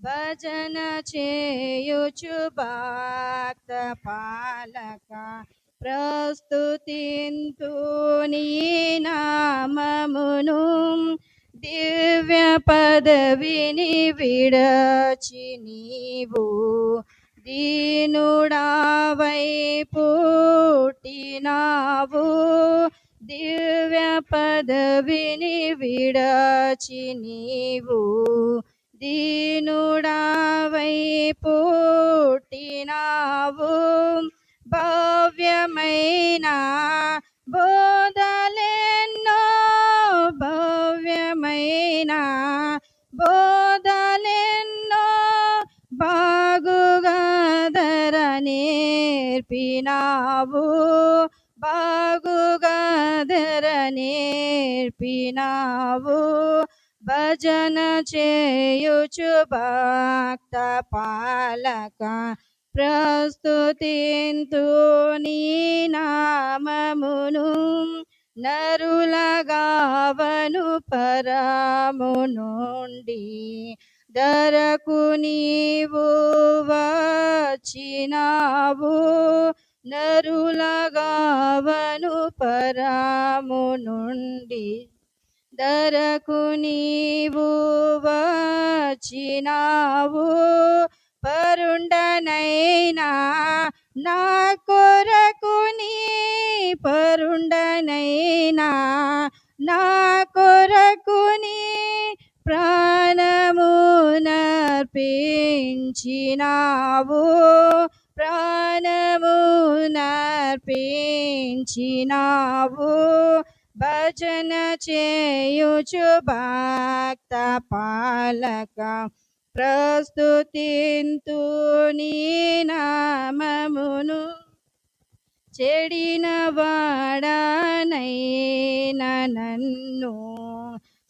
భజన చేయుచు భక్త పాలక ప్రస్తుతింతు నీ నామమును దివ్య పదవిని విడచి నీవు దీనుడావై పుట్టినావు దివ్య పదవిని విడచి నీవు దీనుడావై పుట్టినావు భవ్యమైన బోధలెన్నో భవ్యమైన బోధలెన్నో బాగుగాదర నేర్పినావు బాగుగాదర నేర్పినావు భజన చేయుచు భక్త పాలక ప్రస్తుతింతు నీ నామమును నరులగావను పరము నుండి ధరకు నీవు వచ్చినావు నరులగావను పరము నుండి ధరకు నీవు వచ్చినావు పరుండనైనా నా కొరకు నీ పరుండనైనా నా కొరకు నీ ప్రాణము నర్పించినావు ప్రాణము నర్పించినావు భజన చేయుచు భక్త పాలక ప్రస్తుతింతు నీ నామమును చెడిన వాడనైన నన్ను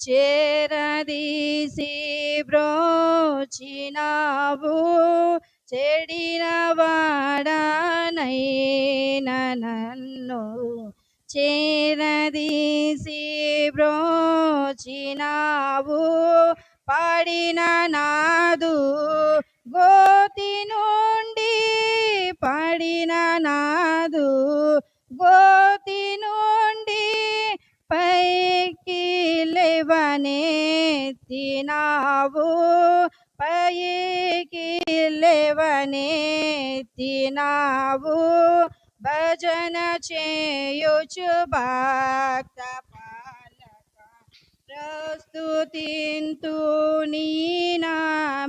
చేరదీసి బ్రోచినావు చెడిన వాడనైన నన్ను చేరదీసి బ్రోచినావు పాడిన నాదు గోతి నుండి పాడిన నాదు గోతి నుండి పైకి లేవనెత్తినావు పైకి లేవనెత్తినావు భజన చేయుచు భక్త పాలక ప్రస్తుతింతు నీ నామ